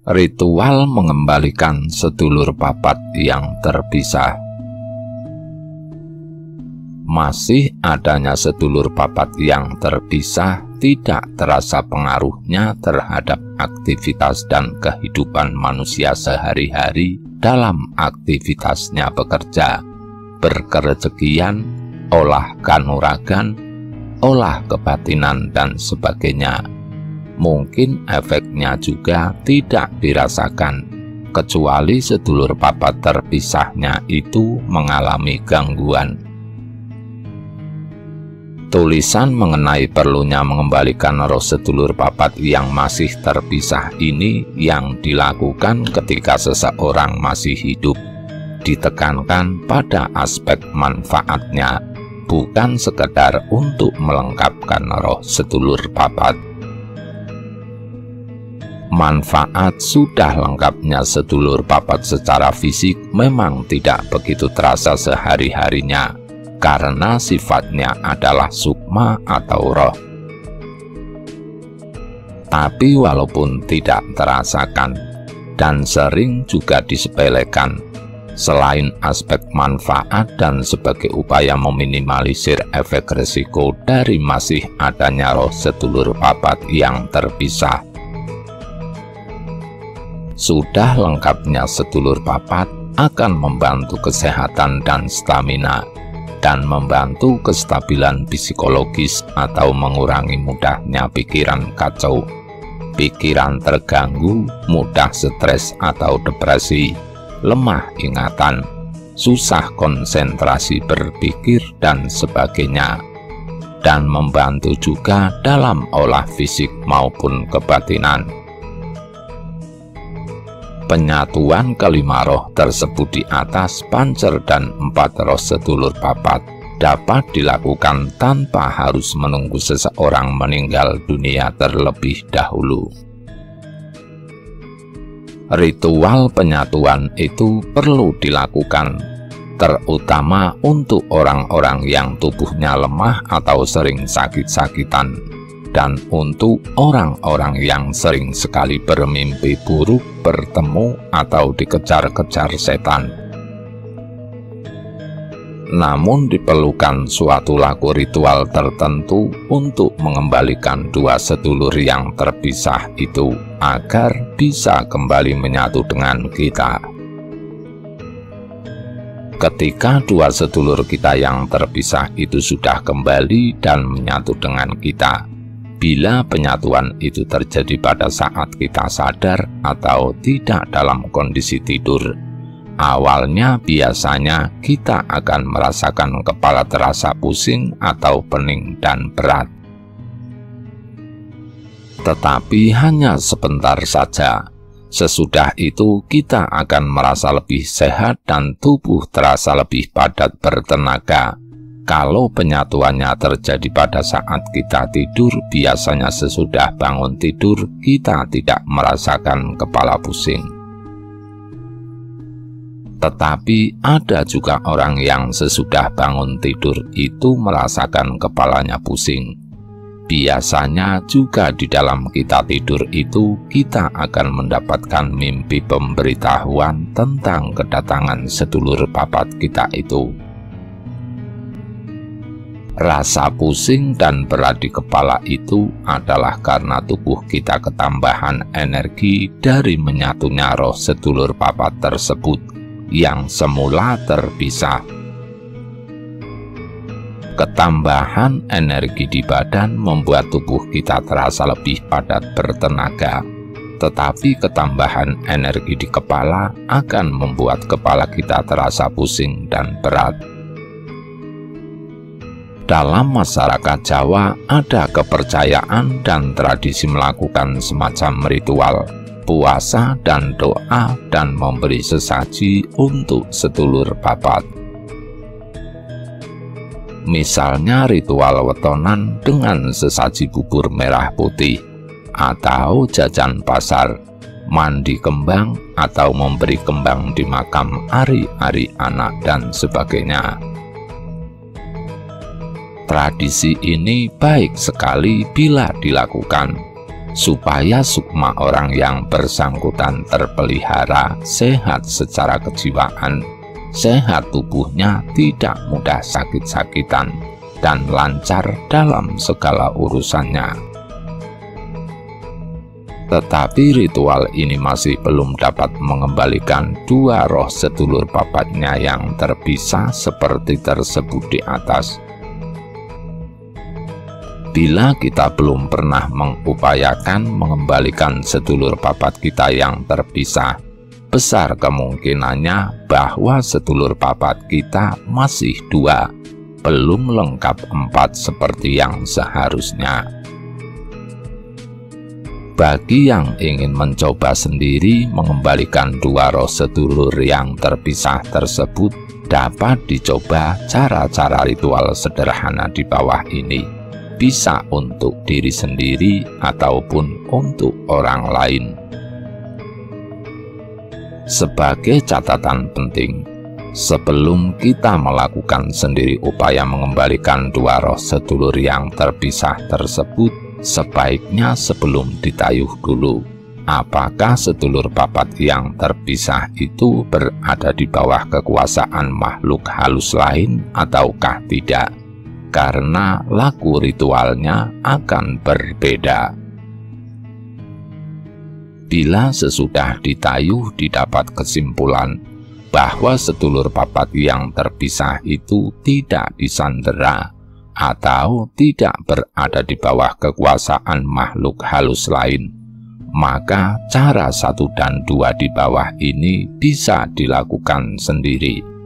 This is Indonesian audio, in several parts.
Ritual mengembalikan sedulur papat yang terpisah. Masih adanya sedulur papat yang terpisah tidak terasa pengaruhnya terhadap aktivitas dan kehidupan manusia sehari-hari dalam aktivitasnya bekerja, berkerejekian, olah kanuragan, olah kebatinan, dan sebagainya. Mungkin efeknya juga tidak dirasakan, kecuali sedulur papat terpisahnya itu mengalami gangguan. Tulisan mengenai perlunya mengembalikan roh sedulur papat yang masih terpisah ini yang dilakukan ketika seseorang masih hidup, ditekankan pada aspek manfaatnya, bukan sekedar untuk melengkapkan roh sedulur papat. Manfaat sudah lengkapnya sedulur papat secara fisik memang tidak begitu terasa sehari-harinya, karena sifatnya adalah sukma atau roh. Tapi walaupun tidak terasakan dan sering juga disepelekan, selain aspek manfaat dan sebagai upaya meminimalisir efek risiko dari masih adanya roh sedulur papat yang terpisah, sudah lengkapnya sedulur papat akan membantu kesehatan dan stamina, dan membantu kestabilan psikologis atau mengurangi mudahnya pikiran kacau, pikiran terganggu, mudah stres atau depresi, lemah ingatan, susah konsentrasi berpikir, dan sebagainya, dan membantu juga dalam olah fisik maupun kebatinan. Penyatuan kelima roh tersebut di atas pancer dan 4 roh sedulur papat dapat dilakukan tanpa harus menunggu seseorang meninggal dunia terlebih dahulu. Ritual penyatuan itu perlu dilakukan, terutama untuk orang-orang yang tubuhnya lemah atau sering sakit-sakitan, dan untuk orang-orang yang sering sekali bermimpi buruk, bertemu, atau dikejar-kejar setan. Namun diperlukan suatu laku ritual tertentu untuk mengembalikan 2 sedulur yang terpisah itu agar bisa kembali menyatu dengan kita. Ketika 2 sedulur kita yang terpisah itu sudah kembali dan menyatu dengan kita, bila penyatuan itu terjadi pada saat kita sadar atau tidak dalam kondisi tidur, awalnya biasanya kita akan merasakan kepala terasa pusing atau pening dan berat. Tetapi hanya sebentar saja. Sesudah itu kita akan merasa lebih sehat dan tubuh terasa lebih padat bertenaga. Kalau penyatuannya terjadi pada saat kita tidur, biasanya sesudah bangun tidur kita tidak merasakan kepala pusing. Tetapi ada juga orang yang sesudah bangun tidur itu merasakan kepalanya pusing. Biasanya juga di dalam kita tidur itu kita akan mendapatkan mimpi pemberitahuan tentang kedatangan sedulur papat kita itu. Rasa pusing dan berat di kepala itu adalah karena tubuh kita ketambahan energi dari menyatunya roh sedulur papat tersebut yang semula terpisah. Ketambahan energi di badan membuat tubuh kita terasa lebih padat bertenaga, tetapi ketambahan energi di kepala akan membuat kepala kita terasa pusing dan berat. Dalam masyarakat Jawa ada kepercayaan dan tradisi melakukan semacam ritual, puasa dan doa dan memberi sesaji untuk sedulur papat. Misalnya ritual wetonan dengan sesaji bubur merah putih, atau jajan pasar, mandi kembang, atau memberi kembang di makam ari-ari anak, dan sebagainya. Tradisi ini baik sekali bila dilakukan, supaya sukma orang yang bersangkutan terpelihara sehat secara kejiwaan, sehat tubuhnya, tidak mudah sakit-sakitan, dan lancar dalam segala urusannya. Tetapi ritual ini masih belum dapat mengembalikan dua roh sedulur papatnya yang terpisah seperti tersebut di atas. Bila kita belum pernah mengupayakan mengembalikan sedulur papat kita yang terpisah, besar kemungkinannya bahwa sedulur papat kita masih dua, belum lengkap 4 seperti yang seharusnya. Bagi yang ingin mencoba sendiri mengembalikan dua roh sedulur yang terpisah tersebut, dapat dicoba cara-cara ritual sederhana di bawah ini. Bisa untuk diri sendiri ataupun untuk orang lain. Sebagai catatan penting, sebelum kita melakukan sendiri upaya mengembalikan dua roh sedulur yang terpisah tersebut, sebaiknya sebelum ditayuh dulu, apakah sedulur papat yang terpisah itu berada di bawah kekuasaan makhluk halus lain ataukah tidak, karena laku ritualnya akan berbeda. Bila sesudah ditayuh didapat kesimpulan bahwa sedulur papat yang terpisah itu tidak disandera atau tidak berada di bawah kekuasaan makhluk halus lain, maka cara 1 dan 2 di bawah ini bisa dilakukan sendiri.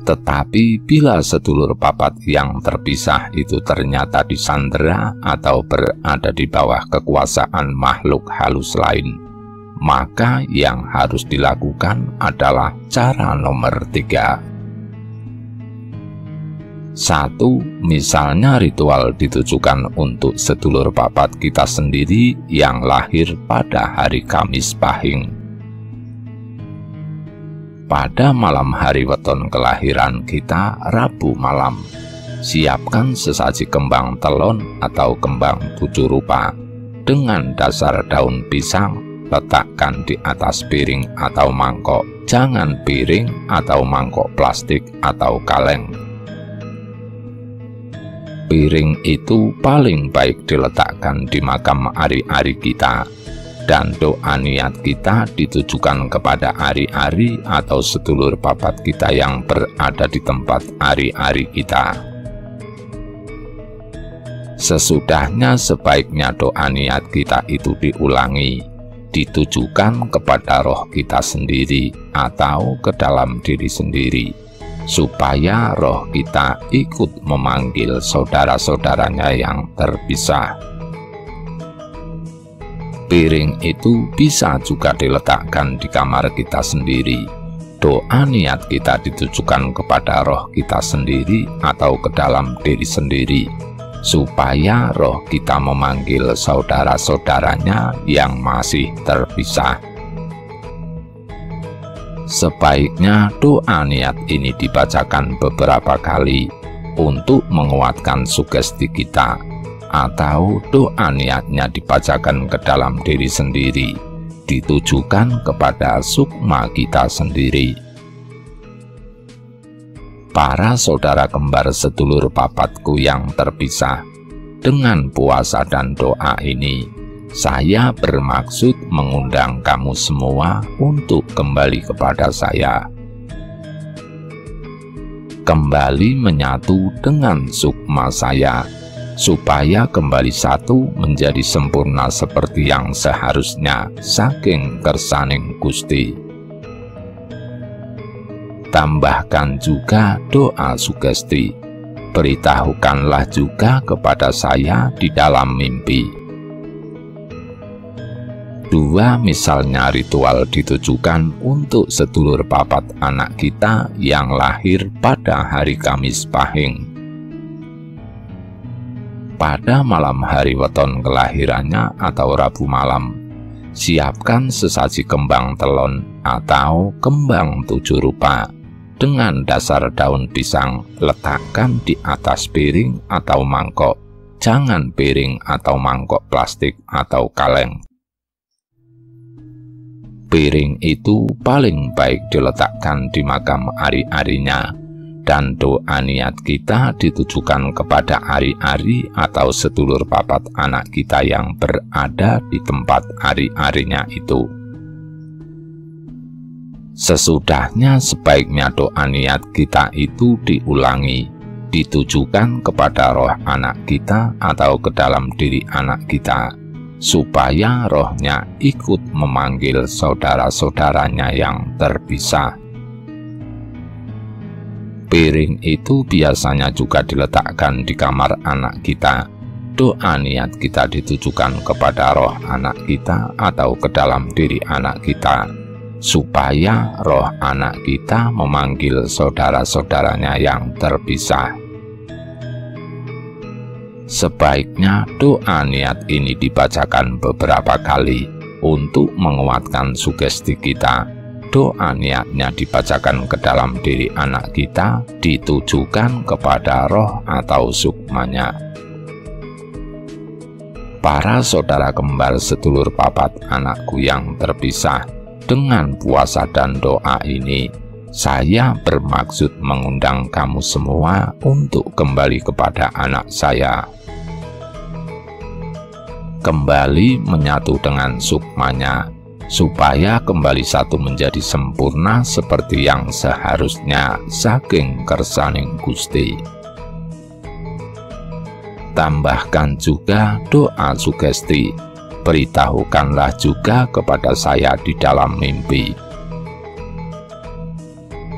Tetapi bila sedulur papat yang terpisah itu ternyata disandera atau berada di bawah kekuasaan makhluk halus lain, maka yang harus dilakukan adalah cara nomor 3. 1. Misalnya ritual ditujukan untuk sedulur papat kita sendiri yang lahir pada hari Kamis Pahing. Pada malam hari weton kelahiran kita, Rabu malam, siapkan sesaji kembang telon atau kembang 7 rupa dengan dasar daun pisang, letakkan di atas piring atau mangkok, jangan piring atau mangkok plastik atau kaleng. Piring itu paling baik diletakkan di makam ari-ari kita, dan doa niat kita ditujukan kepada ari-ari atau sedulur papat kita yang berada di tempat ari-ari kita. Sesudahnya sebaiknya doa niat kita itu diulangi, ditujukan kepada roh kita sendiri atau ke dalam diri sendiri, supaya roh kita ikut memanggil saudara-saudaranya yang terpisah. Piring itu bisa juga diletakkan di kamar kita sendiri. Doa niat kita ditujukan kepada roh kita sendiri atau ke dalam diri sendiri, supaya roh kita memanggil saudara-saudaranya yang masih terpisah. Sebaiknya doa niat ini dibacakan beberapa kali untuk menguatkan sugesti kita, atau doa niatnya dibacakan ke dalam diri sendiri, ditujukan kepada sukma kita sendiri. Para saudara kembar sedulur papatku yang terpisah, dengan puasa dan doa ini, saya bermaksud mengundang kamu semua untuk kembali kepada saya. Kembali menyatu dengan sukma saya, supaya kembali satu menjadi sempurna seperti yang seharusnya saking kersaning Gusti. Tambahkan juga doa sugesti, beritahukanlah juga kepada saya di dalam mimpi. 2. Misalnya ritual ditujukan untuk sedulur papat anak kita yang lahir pada hari Kamis Pahing. Pada malam hari weton kelahirannya atau Rabu malam, siapkan sesaji kembang telon atau kembang 7 rupa dengan dasar daun pisang, letakkan di atas piring atau mangkok, jangan piring atau mangkok plastik atau kaleng. Piring itu paling baik diletakkan di makam ari-arinya, dan doa niat kita ditujukan kepada ari-ari atau sedulur papat anak kita yang berada di tempat ari-arinya itu. Sesudahnya sebaiknya doa niat kita itu diulangi, ditujukan kepada roh anak kita atau ke dalam diri anak kita, supaya rohnya ikut memanggil saudara-saudaranya yang terpisah. Piring itu biasanya juga diletakkan di kamar anak kita. Doa niat kita ditujukan kepada roh anak kita atau ke dalam diri anak kita, supaya roh anak kita memanggil saudara-saudaranya yang terpisah. Sebaiknya doa niat ini dibacakan beberapa kali untuk menguatkan sugesti kita. Doa niatnya dibacakan ke dalam diri anak kita, ditujukan kepada roh atau sukmanya. Para saudara kembar sedulur papat anakku yang terpisah, dengan puasa dan doa ini, saya bermaksud mengundang kamu semua untuk kembali kepada anak saya. Kembali menyatu dengan sukmanya, supaya kembali satu menjadi sempurna seperti yang seharusnya saking kersaning Gusti. Tambahkan juga doa sugesti, beritahukanlah juga kepada saya di dalam mimpi.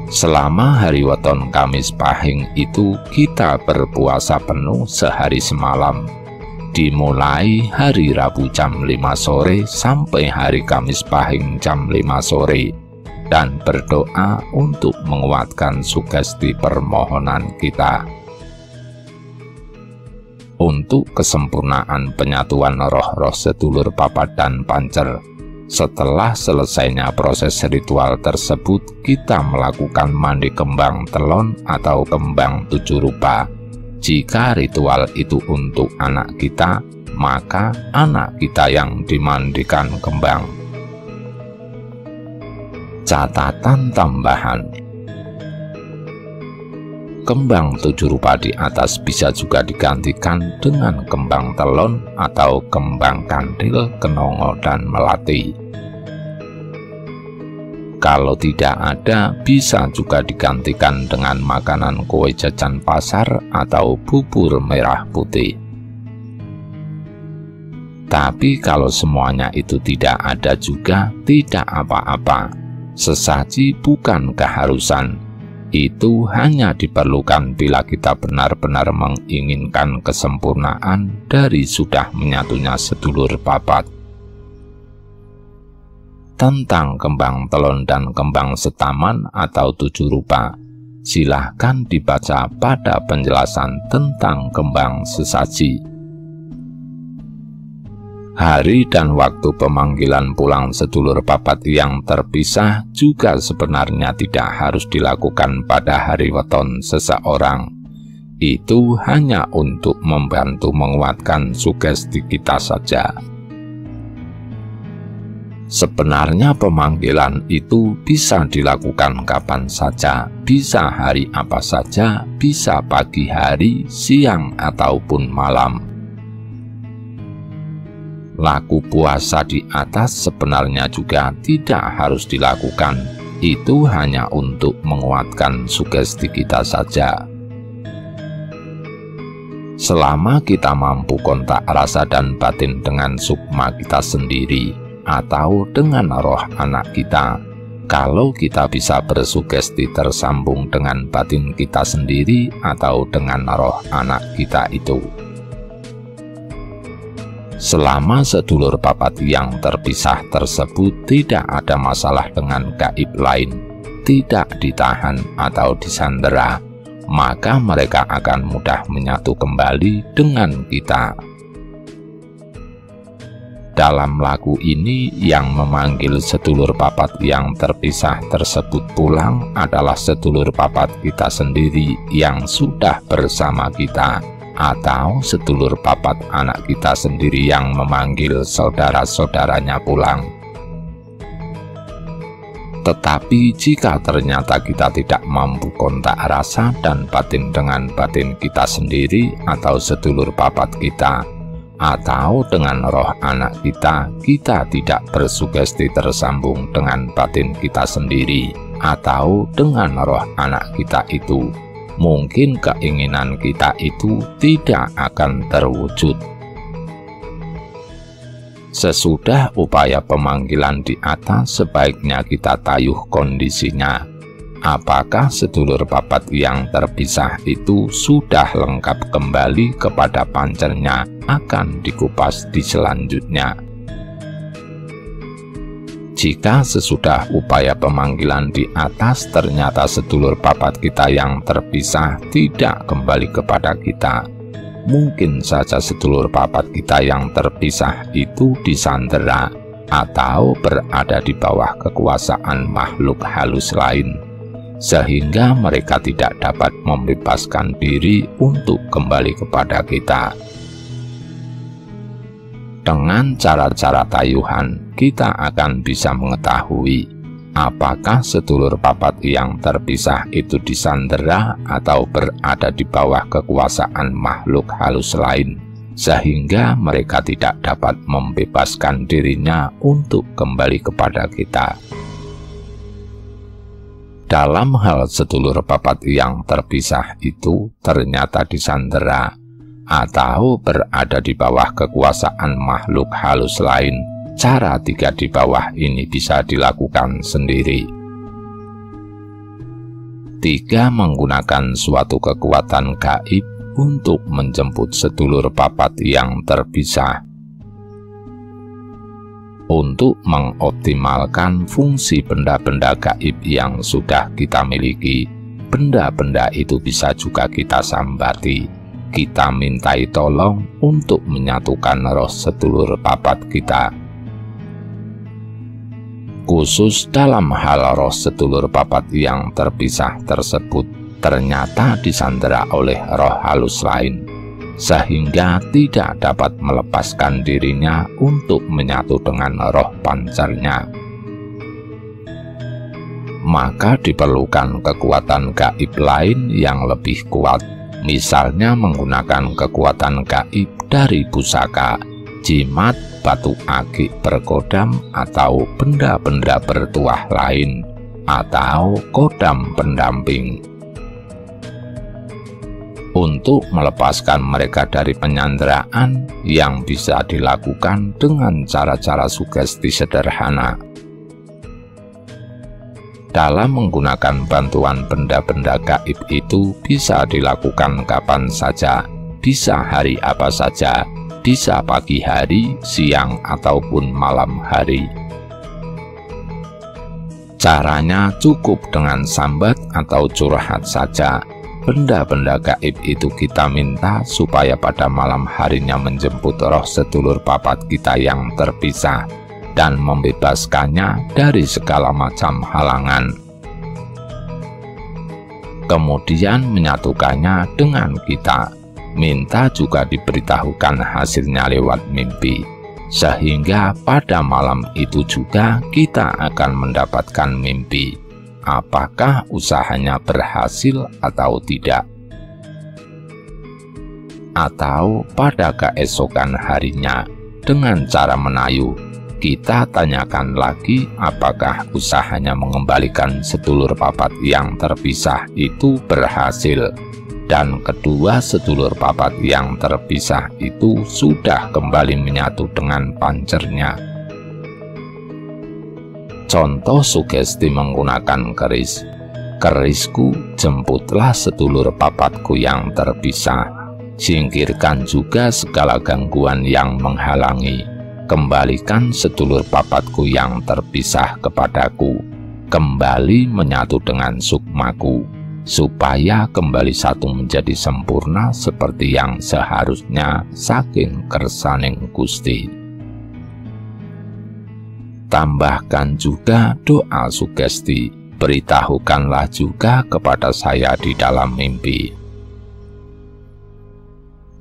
Selama hari weton Kamis Pahing itu kita berpuasa penuh sehari semalam, dimulai hari Rabu jam 5 sore sampai hari Kamis Pahing jam 5 sore, dan berdoa untuk menguatkan sugesti permohonan kita. Untuk kesempurnaan penyatuan roh-roh sedulur papat dan pancer, setelah selesainya proses ritual tersebut, kita melakukan mandi kembang telon atau kembang 7 rupa. Jika ritual itu untuk anak kita, maka anak kita yang dimandikan kembang. Catatan tambahan: kembang 7 rupa di atas bisa juga digantikan dengan kembang telon atau kembang kandil, kenongo, dan melati. Kalau tidak ada, bisa juga digantikan dengan makanan kue jajan pasar atau bubur merah putih. Tapi kalau semuanya itu tidak ada juga, tidak apa-apa. Sesaji bukan keharusan. Itu hanya diperlukan bila kita benar-benar menginginkan kesempurnaan dari sudah menyatunya sedulur papat. Tentang kembang telon dan kembang setaman atau 7 rupa, silahkan dibaca pada penjelasan tentang kembang sesaji. Hari dan waktu pemanggilan pulang sedulur papat yang terpisah juga sebenarnya tidak harus dilakukan pada hari weton seseorang. Itu hanya untuk membantu menguatkan sugesti kita saja. Sebenarnya pemanggilan itu bisa dilakukan kapan saja, bisa hari apa saja, bisa pagi hari, siang, ataupun malam. Laku puasa di atas sebenarnya juga tidak harus dilakukan, itu hanya untuk menguatkan sugesti kita saja. Selama kita mampu kontak rasa dan batin dengan sukma kita sendiri, atau dengan roh anak kita, kalau kita bisa bersugesti tersambung dengan batin kita sendiri atau dengan roh anak kita itu. Selama sedulur papat yang terpisah tersebut tidak ada masalah dengan gaib lain, tidak ditahan atau disandera, maka mereka akan mudah menyatu kembali dengan kita. Dalam lagu ini, yang memanggil sedulur papat yang terpisah tersebut pulang adalah sedulur papat kita sendiri yang sudah bersama kita atau sedulur papat anak kita sendiri yang memanggil saudara-saudaranya pulang. Tetapi jika ternyata kita tidak mampu kontak rasa dan batin dengan batin kita sendiri atau sedulur papat kita, atau dengan roh anak kita, kita tidak bersugesti tersambung dengan batin kita sendiri atau dengan roh anak kita itu, mungkin keinginan kita itu tidak akan terwujud. Sesudah upaya pemanggilan di atas, sebaiknya kita tayuh kondisinya. Apakah sedulur papat yang terpisah itu sudah lengkap kembali kepada pancernya, akan dikupas di selanjutnya. Jika sesudah upaya pemanggilan di atas ternyata sedulur papat kita yang terpisah tidak kembali kepada kita, mungkin saja sedulur papat kita yang terpisah itu disandera atau berada di bawah kekuasaan makhluk halus lain, sehingga mereka tidak dapat membebaskan diri untuk kembali kepada kita. Dengan cara-cara tayuhan, kita akan bisa mengetahui apakah sedulur papat yang terpisah itu disandera atau berada di bawah kekuasaan makhluk halus lain, sehingga mereka tidak dapat membebaskan dirinya untuk kembali kepada kita. Dalam hal sedulur papat yang terpisah itu ternyata disandera atau berada di bawah kekuasaan makhluk halus lain, cara 3 di bawah ini bisa dilakukan sendiri. 3. Menggunakan suatu kekuatan gaib untuk menjemput sedulur papat yang terpisah. Untuk mengoptimalkan fungsi benda-benda gaib yang sudah kita miliki, benda-benda itu bisa juga kita sambati. Kita mintai tolong untuk menyatukan roh sedulur papat kita. Khusus dalam hal roh sedulur papat yang terpisah tersebut ternyata disandera oleh roh halus lain, sehingga tidak dapat melepaskan dirinya untuk menyatu dengan roh pancarnya. Maka diperlukan kekuatan gaib lain yang lebih kuat, misalnya menggunakan kekuatan gaib dari pusaka, jimat, batu akik berkodam, atau benda-benda bertuah lain, atau kodam pendamping. Untuk melepaskan mereka dari penyanderaan yang bisa dilakukan dengan cara-cara sugesti sederhana. Dalam menggunakan bantuan benda-benda gaib itu bisa dilakukan kapan saja, bisa hari apa saja, bisa pagi hari, siang, ataupun malam hari. Caranya cukup dengan sambat atau curhat saja. Benda-benda gaib itu kita minta supaya pada malam harinya menjemput roh sedulur papat kita yang terpisah dan membebaskannya dari segala macam halangan. Kemudian menyatukannya dengan kita. Minta juga diberitahukan hasilnya lewat mimpi, sehingga pada malam itu juga kita akan mendapatkan mimpi, apakah usahanya berhasil atau tidak. Atau pada keesokan harinya, dengan cara menayu, kita tanyakan lagi apakah usahanya mengembalikan sedulur papat yang terpisah itu berhasil, dan kedua sedulur papat yang terpisah itu sudah kembali menyatu dengan pancernya. Contoh sugesti menggunakan keris. Kerisku, jemputlah sedulur papatku yang terpisah. Singkirkan juga segala gangguan yang menghalangi. Kembalikan sedulur papatku yang terpisah kepadaku. Kembali menyatu dengan sukmaku, supaya kembali satu menjadi sempurna seperti yang seharusnya saking kersaning Gusti. Tambahkan juga doa sugesti, beritahukanlah juga kepada saya di dalam mimpi.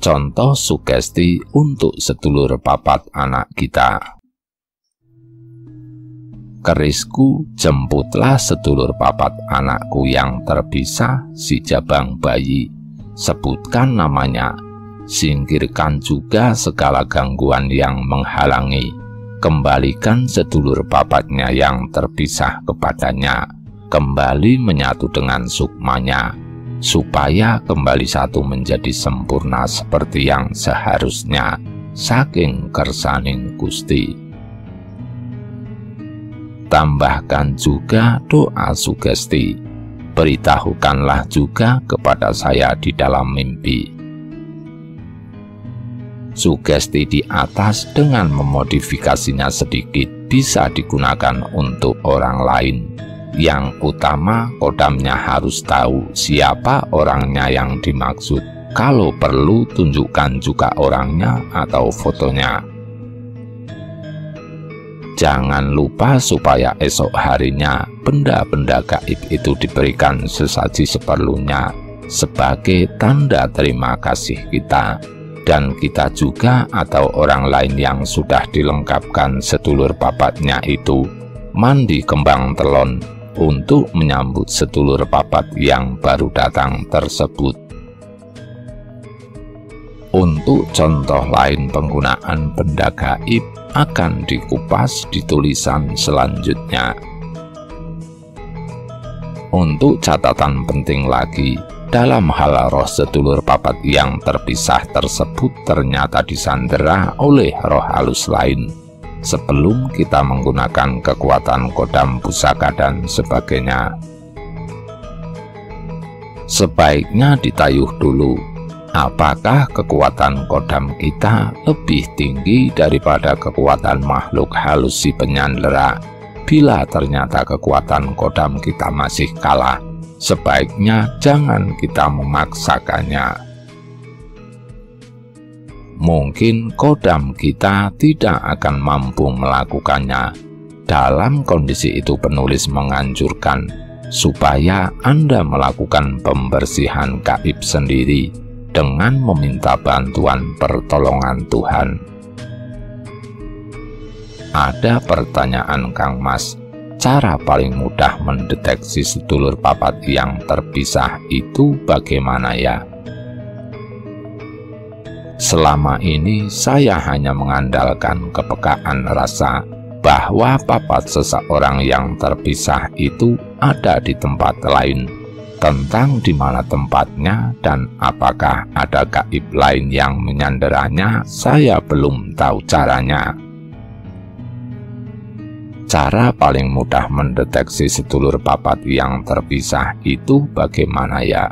contoh sugesti untuk sedulur papat anak kita. Kerisku, jemputlah sedulur papat anakku yang terpisah, si jabang bayi. Sebutkan namanya, singkirkan juga segala gangguan yang menghalangi. Kembalikan sedulur papatnya yang terpisah kepadanya, kembali menyatu dengan sukmanya, supaya kembali satu menjadi sempurna seperti yang seharusnya, saking kersaning Gusti. Tambahkan juga doa sugesti. Beritahukanlah juga kepada saya di dalam mimpi. Sugesti di atas dengan memodifikasinya sedikit bisa digunakan untuk orang lain. Yang utama, kodamnya harus tahu siapa orangnya yang dimaksud. Kalau perlu, tunjukkan juga orangnya atau fotonya. Jangan lupa supaya esok harinya benda-benda gaib itu diberikan sesaji seperlunya sebagai tanda terima kasih kita. Dan kita juga atau orang lain yang sudah dilengkapkan sedulur papatnya itu mandi kembang telon untuk menyambut sedulur papat yang baru datang tersebut. Untuk contoh lain penggunaan benda gaib akan dikupas di tulisan selanjutnya. Untuk catatan penting lagi, dalam hal roh sedulur papat yang terpisah tersebut ternyata disandera oleh roh halus lain. Sebelum kita menggunakan kekuatan kodam pusaka dan sebagainya, sebaiknya ditayuh dulu. Apakah kekuatan kodam kita lebih tinggi daripada kekuatan makhluk halus si penyandera? Bila ternyata kekuatan kodam kita masih kalah, sebaiknya jangan kita memaksakannya. Mungkin kodam kita tidak akan mampu melakukannya. Dalam kondisi itu penulis menganjurkan supaya Anda melakukan pembersihan gaib sendiri dengan meminta bantuan pertolongan Tuhan. Ada pertanyaan, Kang Mas, cara paling mudah mendeteksi sedulur papat yang terpisah itu bagaimana ya? Selama ini saya hanya mengandalkan kepekaan rasa bahwa papat seseorang yang terpisah itu ada di tempat lain. Tentang di mana tempatnya dan apakah ada gaib lain yang menyanderanya, saya belum tahu caranya. Cara paling mudah mendeteksi sedulur papat yang terpisah itu bagaimana ya?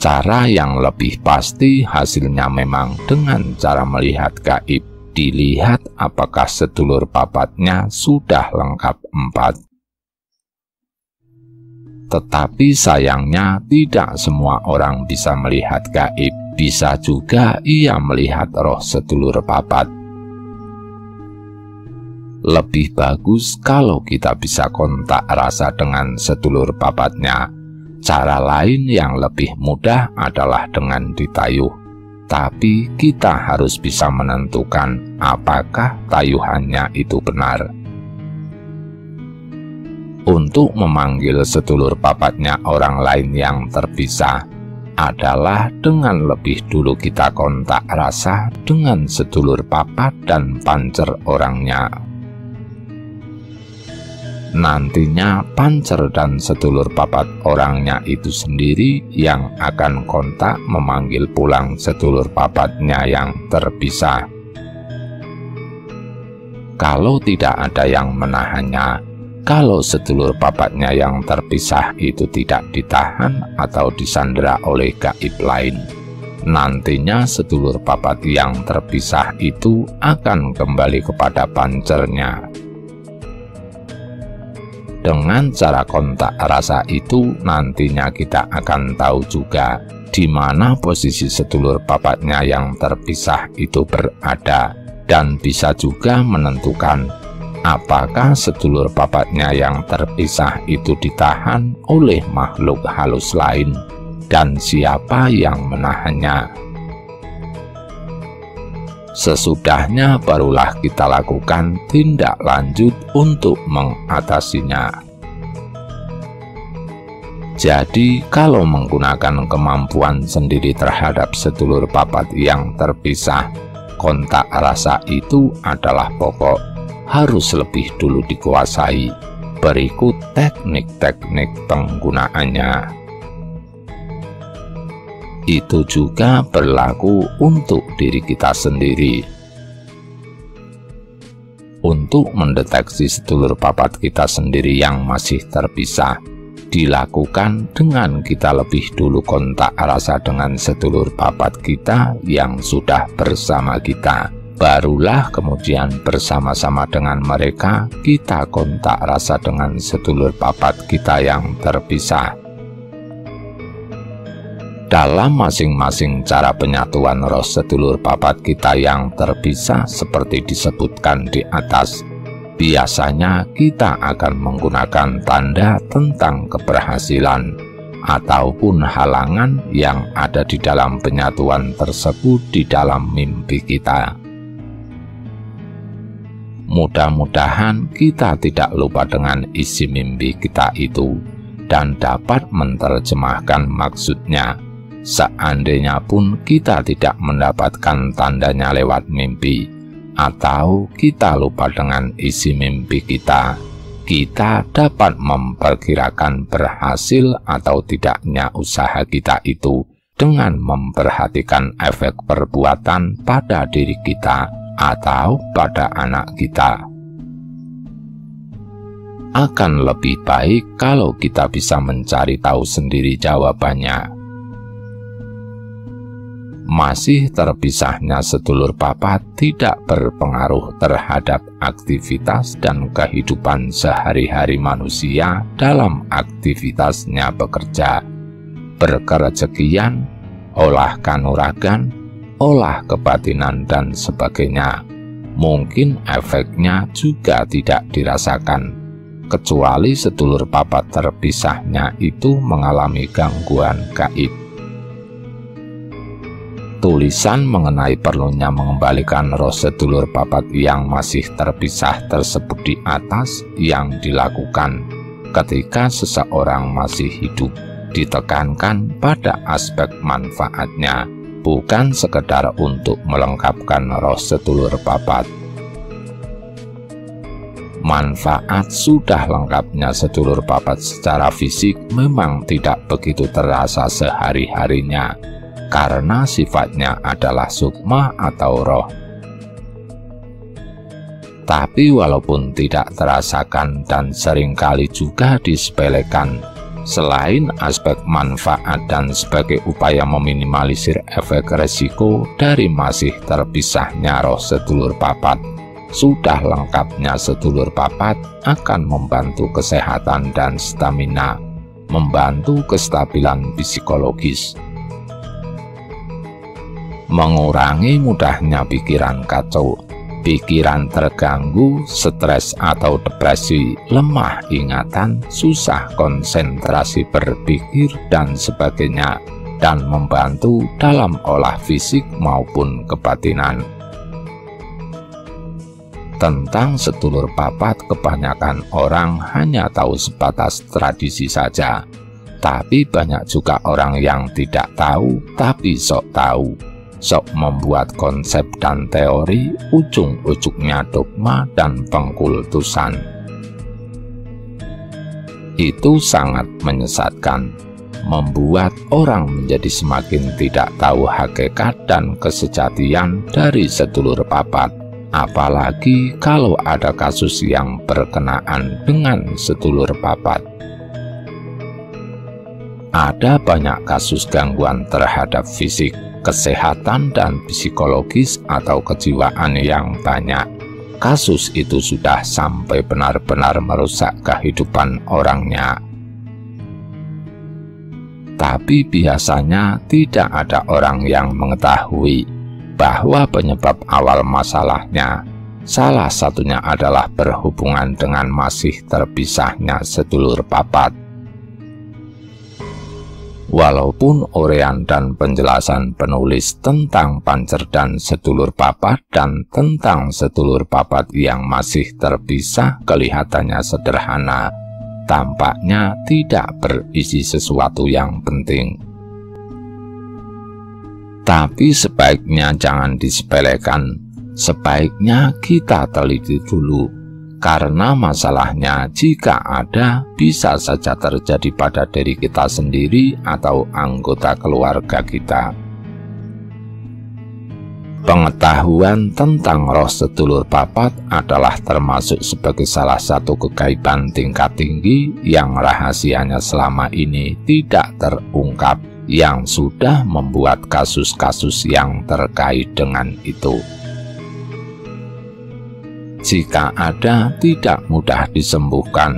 Cara yang lebih pasti hasilnya memang dengan cara melihat gaib. Dilihat apakah sedulur papatnya sudah lengkap 4. Tetapi sayangnya tidak semua orang bisa melihat gaib. Bisa juga ia melihat roh sedulur papat. Lebih bagus kalau kita bisa kontak rasa dengan sedulur papatnya. Cara lain yang lebih mudah adalah dengan ditayuh. Tapi kita harus bisa menentukan apakah tayuhannya itu benar. Untuk memanggil sedulur papatnya orang lain yang terpisah adalah dengan lebih dulu kita kontak rasa dengan sedulur papat dan pancer orangnya. Nantinya pancer dan sedulur papat orangnya itu sendiri yang akan kontak memanggil pulang sedulur papatnya yang terpisah. Kalau tidak ada yang menahannya, kalau sedulur papatnya yang terpisah itu tidak ditahan atau disandera oleh gaib lain, nantinya sedulur papat yang terpisah itu akan kembali kepada pancernya. Dengan cara kontak rasa itu, nantinya kita akan tahu juga di mana posisi sedulur papatnya yang terpisah itu berada, dan bisa juga menentukan apakah sedulur papatnya yang terpisah itu ditahan oleh makhluk halus lain dan siapa yang menahannya. Sesudahnya barulah kita lakukan tindak lanjut untuk mengatasinya. Jadi, kalau menggunakan kemampuan sendiri terhadap sedulur papat yang terpisah, kontak rasa itu adalah pokok, harus lebih dulu dikuasai. Berikut teknik-teknik penggunaannya. Itu juga berlaku untuk diri kita sendiri. Untuk mendeteksi sedulur papat kita sendiri yang masih terpisah, dilakukan dengan kita lebih dulu kontak rasa dengan sedulur papat kita yang sudah bersama kita. Barulah kemudian bersama-sama dengan mereka kita kontak rasa dengan sedulur papat kita yang terpisah. Dalam masing-masing cara penyatuan roh sedulur papat kita yang terpisah seperti disebutkan di atas, biasanya kita akan menggunakan tanda tentang keberhasilan ataupun halangan yang ada di dalam penyatuan tersebut di dalam mimpi kita. Mudah-mudahan kita tidak lupa dengan isi mimpi kita itu dan dapat menerjemahkan maksudnya. Seandainya pun kita tidak mendapatkan tandanya lewat mimpi, atau kita lupa dengan isi mimpi kita dapat memperkirakan berhasil atau tidaknya usaha kita itu dengan memperhatikan efek perbuatan pada diri kita atau pada anak kita. Akan lebih baik kalau kita bisa mencari tahu sendiri jawabannya. Masih terpisahnya sedulur papat tidak berpengaruh terhadap aktivitas dan kehidupan sehari-hari manusia dalam aktivitasnya bekerja, berkerejekian, olah kanuragan, olah kebatinan, dan sebagainya. Mungkin efeknya juga tidak dirasakan, kecuali sedulur papat terpisahnya itu mengalami gangguan gaib. Tulisan mengenai perlunya mengembalikan roh sedulur papat yang masih terpisah tersebut di atas yang dilakukan ketika seseorang masih hidup ditekankan pada aspek manfaatnya, bukan sekedar untuk melengkapkan roh sedulur papat. Manfaat sudah lengkapnya sedulur papat secara fisik memang tidak begitu terasa sehari-harinya, karena sifatnya adalah sukma atau roh. Tapi walaupun tidak terasakan dan seringkali juga disepelekan, selain aspek manfaat dan sebagai upaya meminimalisir efek resiko dari masih terpisahnya roh sedulur papat, sudah lengkapnya sedulur papat akan membantu kesehatan dan stamina, membantu kestabilan psikologis, mengurangi mudahnya pikiran kacau, pikiran terganggu, stres atau depresi, lemah ingatan, susah konsentrasi berpikir, dan sebagainya, dan membantu dalam olah fisik maupun kebatinan. Tentang sedulur papat, kebanyakan orang hanya tahu sebatas tradisi saja, tapi banyak juga orang yang tidak tahu tapi sok tahu, sok membuat konsep dan teori, ujung-ujungnya dogma dan pengkultusan. Itu sangat menyesatkan, membuat orang menjadi semakin tidak tahu hakikat dan kesejatian dari sedulur papat, apalagi kalau ada kasus yang berkenaan dengan sedulur papat. Ada banyak kasus gangguan terhadap fisik, kesehatan, dan psikologis atau kejiwaan yang banyak. Kasus itu sudah sampai benar-benar merusak kehidupan orangnya. Tapi biasanya tidak ada orang yang mengetahui bahwa penyebab awal masalahnya salah satunya adalah berhubungan dengan masih terpisahnya sedulur papat. Walaupun uraian dan penjelasan penulis tentang pancer dan sedulur papat dan tentang sedulur papat yang masih terpisah kelihatannya sederhana, tampaknya tidak berisi sesuatu yang penting. Tapi sebaiknya jangan disepelekan, sebaiknya kita teliti dulu. Karena masalahnya jika ada, bisa saja terjadi pada diri kita sendiri atau anggota keluarga kita. Pengetahuan tentang roh sedulur papat adalah termasuk sebagai salah satu kegaiban tingkat tinggi yang rahasianya selama ini tidak terungkap, yang sudah membuat kasus-kasus yang terkait dengan itu, jika ada, tidak mudah disembuhkan,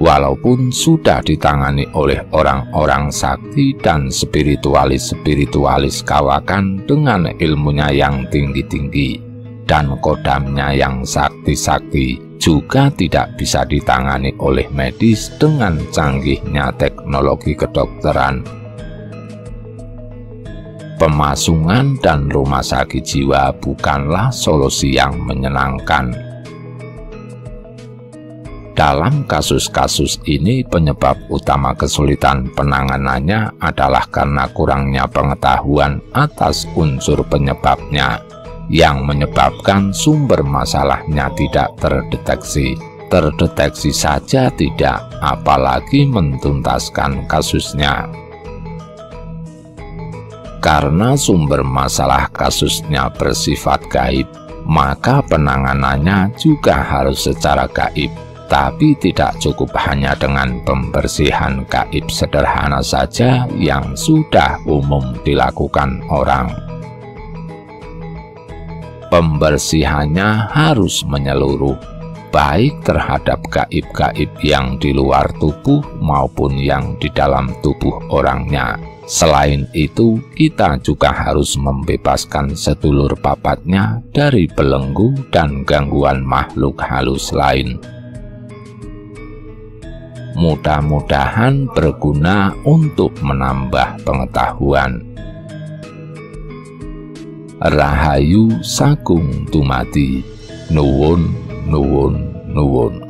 walaupun sudah ditangani oleh orang-orang sakti dan spiritualis-spiritualis kawakan dengan ilmunya yang tinggi-tinggi dan kodamnya yang sakti-sakti, juga tidak bisa ditangani oleh medis dengan canggihnya teknologi kedokteran. Pemasungan dan rumah sakit jiwa bukanlah solusi yang menyenangkan. Dalam kasus-kasus ini, penyebab utama kesulitan penanganannya adalah karena kurangnya pengetahuan atas unsur penyebabnya, yang menyebabkan sumber masalahnya tidak terdeteksi. Terdeteksi saja tidak, apalagi mentuntaskan kasusnya. Karena sumber masalah kasusnya bersifat gaib, maka penanganannya juga harus secara gaib. Tapi tidak cukup hanya dengan pembersihan gaib sederhana saja yang sudah umum dilakukan orang. Pembersihannya harus menyeluruh, baik terhadap gaib-gaib yang di luar tubuh maupun yang di dalam tubuh orangnya. Selain itu, kita juga harus membebaskan sedulur papatnya dari belenggu dan gangguan makhluk halus lain. Mudah-mudahan berguna untuk menambah pengetahuan. Rahayu Sagung Dumadi. Nuwun, nuwun, nuwun.